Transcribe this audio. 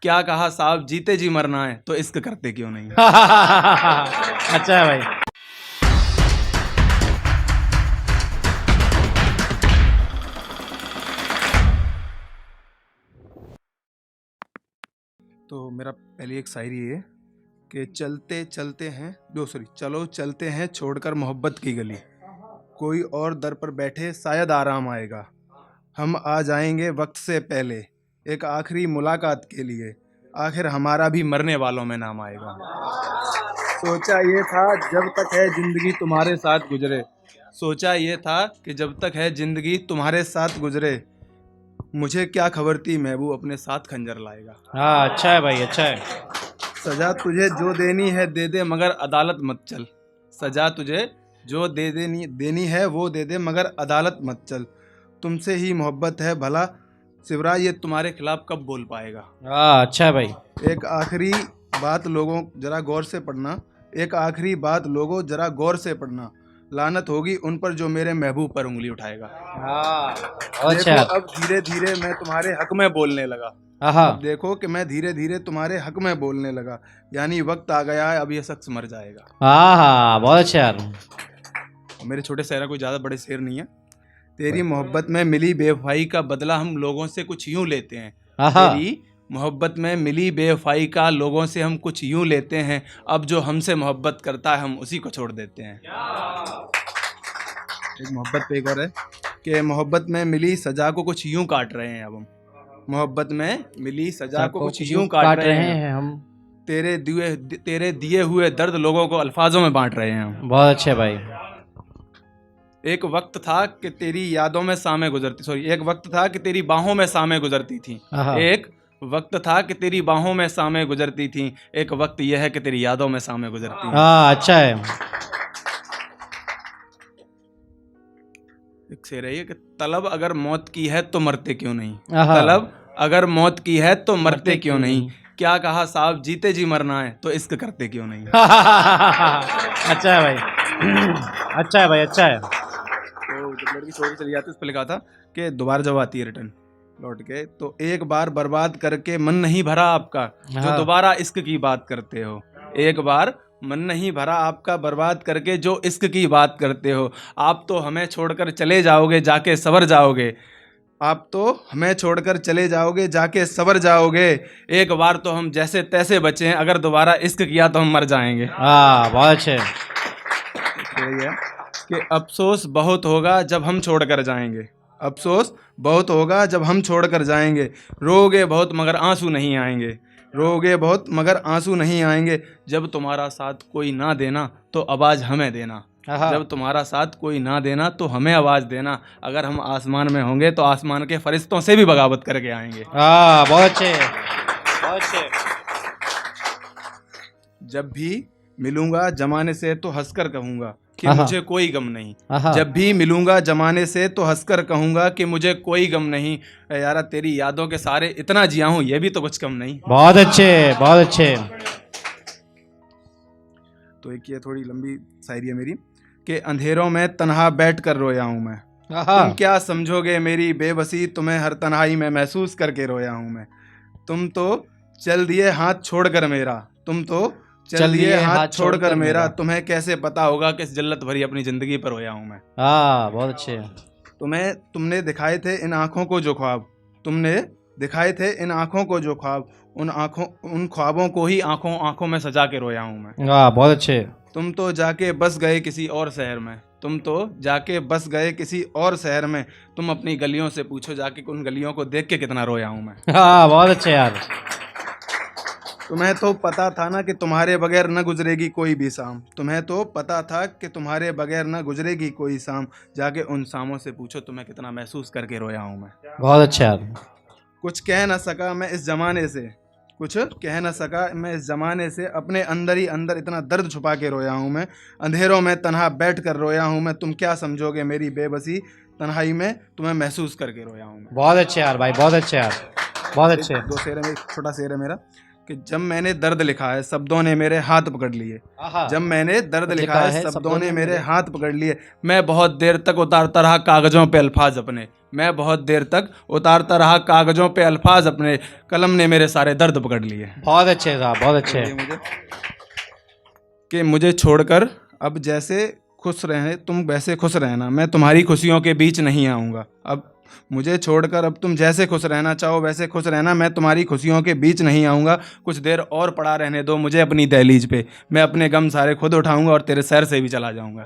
क्या कहा साहब, जीते जी मरना है तो इश्क करते क्यों नहीं। अच्छा है भाई। तो मेरा पहली एक शायरी है कि चलते चलते हैं चलो चलते हैं छोड़कर मोहब्बत की गली, कोई और दर पर बैठे शायद आराम आएगा, हम आ जाएंगे वक्त से पहले एक आखिरी मुलाकात के लिए, आखिर हमारा भी मरने वालों में नाम आएगा। सोचा ये था जब तक है जिंदगी तुम्हारे साथ गुजरे, सोचा ये था कि जब तक है जिंदगी तुम्हारे साथ गुजरे, मुझे क्या खबर थी महबूब अपने साथ खंजर लाएगा। हाँ अच्छा है भाई, अच्छा है। सजा तुझे जो देनी है दे दे मगर अदालत मत चल, सजा तुझे जो देनी है वो दे दे मगर अदालत मत चल, तुमसे ही मोहब्बत है भला शिवराज ये तुम्हारे खिलाफ कब बोल पाएगा। हाँ अच्छा है भाई। एक आखिरी बात लोगों जरा गौर से पढ़ना, एक आखिरी बात लोगों जरा गौर से पढ़ना, लानत होगी उन पर जो मेरे महबूब पर उंगली उठाएगा। हाँ बहुत अच्छा देखो है। अब धीरे धीरे मैं तुम्हारे हक में बोलने लगा, हाँ अब देखो कि मैं धीरे धीरे तुम्हारे हक में बोलने लगा, यानी वक्त आ गया है अब ये शख्स मर जाएगा। हाँ हाँ बहुत अच्छा यार। मेरे छोटे शेर कोई ज़्यादा बड़े शेर नहीं है। तेरी मोहब्बत में मिली बेवफाई का बदला हम लोगों से कुछ यूं लेते हैं, हाँ तेरी मोहब्बत में मिली बेवफाई का लोगों से हम कुछ यूं लेते हैं, अब जो हमसे मोहब्बत करता है हम उसी को छोड़ देते हैं। एक मोहब्बत पे एक और है कि मोहब्बत में मिली सजा को कुछ यूं काट रहे हैं अब हम, मोहब्बत में मिली सजा को कुछ यूं काट रहे हैं हम। तेरे दिए हुए दर्द लोगों को अल्फाजों में बांट रहे हैं हम। बहुत अच्छे भाई। एक वक्त था कि तेरी यादों में शामें गुजरती एक वक्त था कि तेरी बाहों में शामें गुजरती थी, एक वक्त था कि तेरी बाहों में शामें गुजरती थी, एक वक्त यह है कि तेरी यादों में शामें गुजरती हैं। हाँ अच्छा है। एक शेर है ये कि तलब अगर मौत की है तो मरते क्यों नहीं, हाँ। तलब अगर मौत की है तो मरते क्यों नहीं, क्या कहा साहब जीते जी मरना है तो इश्क करते क्यों नहीं। अच्छा है भाई, अच्छा है भाई, अच्छा है। तो जब लड़की छोड़ के चली जाती है उस पर लिखा था कि दोबारा जब आती है रिटर्न लौट के तो एक बार बर्बाद करके मन नहीं भरा आपका, जो दोबारा इश्क की बात करते हो, एक बार मन नहीं भरा आपका बर्बाद करके जो इश्क की बात करते हो, आप तो हमें छोड़कर चले जाओगे जाके सवर जाओगे, आप तो हमें छोड़कर चले जाओगे जाके सवर जाओगे, एक बार तो हम जैसे तैसे बचे हैं अगर दोबारा इश्क किया तो हम मर जाएंगे। हाँ बहुत अच्छे। यही है कि अफसोस बहुत होगा जब हम छोड़कर जाएंगे, अफसोस बहुत होगा जब हम छोड़कर जाएंगे, रोगे बहुत मगर आंसू नहीं आएंगे, रोगे बहुत मगर आंसू नहीं आएंगे, जब तुम्हारा साथ कोई ना देना तो आवाज़ हमें देना, जब तुम्हारा साथ कोई ना देना तो हमें आवाज़ देना, अगर हम आसमान में होंगे तो आसमान के फरिश्तों से भी बगावत करके आएंगे। हाँ बहुत अच्छे, बहुत अच्छे। जब भी मिलूंगा जमाने से तो हंसकर कहूँगा कि मुझे कोई गम नहीं, जब भी मिलूंगा जमाने से तो हंसकर कहूँगा कि मुझे कोई गम नहीं, यारा तेरी यादों के सारे इतना जिया हूँ ये भी तो कुछ कम नहीं। बहुत अच्छे, बहुत अच्छे। तो एक ये थोड़ी लंबी शायरी है मेरी कि अंधेरों में तन्हा बैठ कर रोया हूँ मैं, तुम क्या समझोगे मेरी बेबसी, तुम्हें हर तन्हाई में महसूस करके रोया हूँ मैं, तुम तो चल दिए हाथ छोड़कर मेरा, तुम तो चल दिए हाथ छोड़कर मेरा, तुम्हें कैसे पता होगा किस जल्लत भरी अपनी जिंदगी पर रोया हूँ मैं। हाँ बहुत अच्छे। तुमने दिखाए थे इन आँखों को जो ख्वाब, तुमने दिखाए थे इन आँखों को जो ख्वाब, उन ख्वाबों को ही आँखों आँखों में सजा के रोया हूँ मैं। हाँ बहुत अच्छे। तुम तो जाके बस गए किसी और शहर में, तुम तो जाके बस गए किसी और शहर में, तुम अपनी गलियों से पूछो जाके उन गलियों को देख के कितना रोया हूँ मैं। हाँ बहुत अच्छे यार। तुम्हें तो पता था ना कि तुम्हारे बगैर न गुजरेगी कोई भी शाम, तुम्हें तो पता था कि तुम्हारे बगैर न गुजरेगी कोई शाम, जाके उन शामों से पूछो तुम्हें कितना महसूस करके रोया हूँ मैं। बहुत अच्छा यार। कुछ कह न सका मैं इस ज़माने से, कुछ कह न सका मैं इस ज़माने से, अपने अंदर ही अंदर इतना दर्द छुपा के रोया हूँ मैं, अंधेरों में तन्हा बैठ कर रोया हूँ मैं, तुम क्या समझोगे मेरी बेबसी, तन्हाई में तुम्हें महसूस करके रोया हूँ मैं। बहुत अच्छे यार भाई, बहुत अच्छे यार, बहुत अच्छे। दो शेर है, छोटा शेर है मेरा कि जब मैंने दर्द लिखा है शब्दों ने मेरे हाथ पकड़ लिए। आहा, जब मैंने दर्द लिखा है शब्दों ने मेरे हाथ पकड़ लिए। मैं बहुत देर तक उतारता रहा कागजों पे अल्फाज अपने। मैं बहुत देर तक उतारता रहा कागजों पे अल्फाज अपने। कलम ने मेरे सारे दर्द पकड़ लिए। बहुत अच्छे साहब, बहुत अच्छे। कि मुझे छोड़कर अब जैसे खुश रहे तुम वैसे खुश रहना, मैं तुम्हारी खुशियों के बीच नहीं आऊँगा। अब मुझे छोड़कर अब तुम जैसे खुश रहना चाहो वैसे खुश रहना, मैं तुम्हारी खुशियों के बीच नहीं आऊँगा। कुछ देर और पड़ा रहने दो मुझे अपनी दहलीज पे, मैं अपने गम सारे खुद उठाऊँगा और तेरे सर से भी चला जाऊँगा।